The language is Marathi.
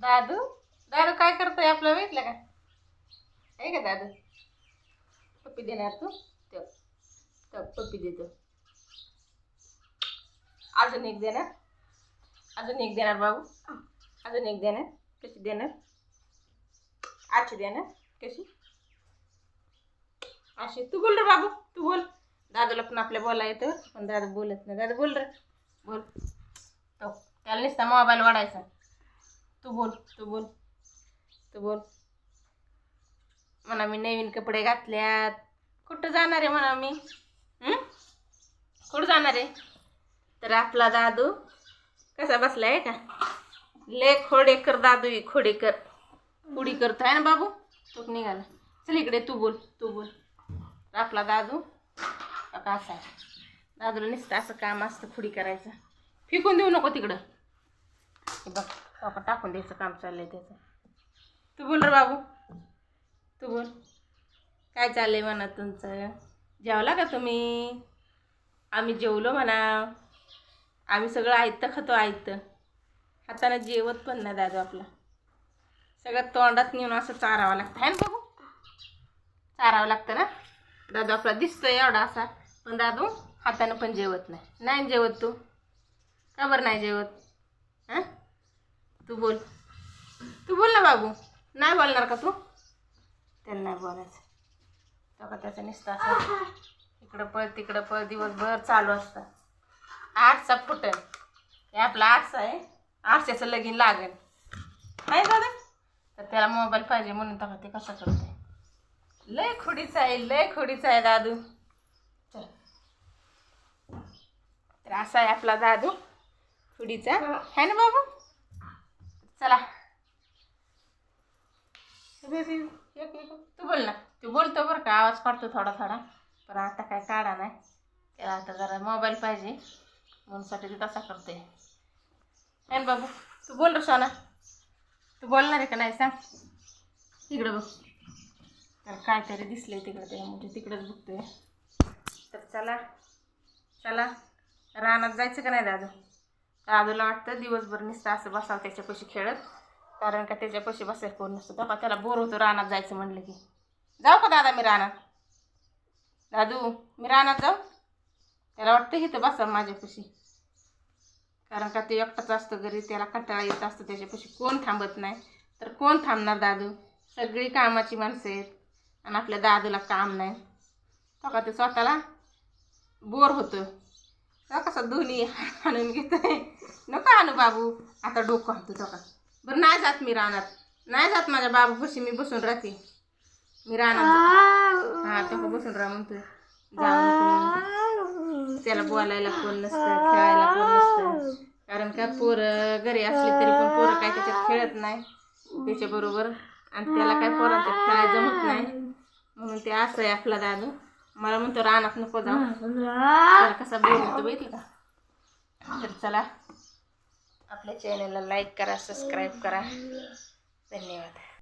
दादू दादू काय करतोय आपलं बघितलं का? आहे का दादू? पप्पी देणार तू? तो पप्पी देतो. अजून एक देणार, अजून एक देणार बाबू, अजून एक देणार. कशी देणार? आजी देणार कशी? अशी. तू बोल रे बाबू, तू बोल. दादूला पण आपल्या बोला येतं पण दादू बोलत नाही. दादू बोल रे, बोल. तो त्याला नुसता मोबाईल वाढायचा. तू बोल, तू बोल, तू बोल. म्हणा मी नवीन कपडे घातल्यात. कुठं जाणार आहे म्हणा मी? कुठं जाणार आहे? तर आपला दादू कसा बसलाय का? ले खोडेकर दादू, खोडेकर उडी करतो आहे ना बाबू. तो निघाला. चल इकडे, तू बोल, तू बोल. आपला दादू कसा आहे? दादूला नुसतं असं काम असतं खुडी करायचं. फेकून देऊ नको तिकडं. हे बघ बाबा टाकून द्यायचं काम चाललंय त्याचं. तू बोल रे बाबू, तू बोल. काय चाललंय म्हणा तुमचं? जेवला का तुम्ही? आम्ही जेवलो म्हणा. आम्ही सगळं आयतं खातो, आयतं. हाताने जेवत पण नाही दादू आपला. सगळं तोंडात नेऊन असं चारावं लागतं आहे ना बाबू? चारावं लागतं ना. दादू आपला दिसतोय एवढा असा, पण दादू हाताने पण जेवत नाही. नाही जेवत तू? का बरं नाही जेवत? हां तू बोल, तू बोल ना बाबू. नाही बोलणार का तू? त्याला नाही बोलायचं. तो का त्याचं नुसतं असं इकडं पळ तिकडं पळ दिवसभर चालू असतं. आठचा फुटन हे आपला आठचा आहे. आठच्याचं लगीन लागेल नाही दादा. तर त्याला मोबाईल पाहिजे म्हणून तो ते कसं करते. लय खोडीचा आहे, लय खोडीचा आहे दादू. चल तर असा आहे आपला दादू खोडीचा आहे ना बाबू. चला तू बोल ना. तू बोलतो बरं का, आवाज काढतो थोडा थोडा, पण आता काय काढा नाही. त्याला आता जरा मोबाईल पाहिजे म्हणून साठी ते तसा करते आहे ना बाबू. तू बोल रे सोना. तू बोलणार आहे का नाही सांग? तिकडं बघ. तर काहीतरी दिसलंय तिकडं, त्या म्हणजे तिकडंच बघतोय. तर चला चला रानात जायचं का नाही दादू? दादूला वाटतं दिवसभर नुसतं असं बसावं त्याच्यापाशी खेळत, कारण का त्याच्यापाशी बसायला कोण नसतं. बाबा त्याला बोर होतो रानात जायचं म्हणलं की. जाऊ का दादा मी रानात? दादू मी रानात जाऊ? त्याला वाटतं इथं बसा माझ्यापाशी, कारण का ते एकटाच असतो घरी. त्याला कंटाळा येत असतो, त्याच्यापाशी कोण थांबत नाही. तर कोण थांबणार दादू? सगळी कामाची माणसं आहेत आणि आपल्या दादूला काम नाही. तो का ते स्वतःला बोर होतो. तो कसा दोन्ही आणून घेतोय. नको आणू बाबू, आता डोकं आणतो तो का. बरं नाही जात मी रानात, नाही जात माझ्या बाबूपाशी. मी बसून राहते मी रानात. हां तो बसून राहा म्हणतो. जाऊन त्याला बोलायला कोण नसतं, खेळायला कोण नसतं. कारण का पोरं घरी असली तरी पण पोरं काय त्याच्यात खेळत नाही त्याच्याबरोबर, आणि त्याला काय पोरांच्यात खेळायला जमत नाही. म्हणून ते असं आहे आपला दादू. मला म्हणतो रानात नको जाऊ, त्याला कसा बोर होतो बघितलं का. तर चला आपल्या चॅनलला लाईक करा, सबस्क्राईब करा. धन्यवाद.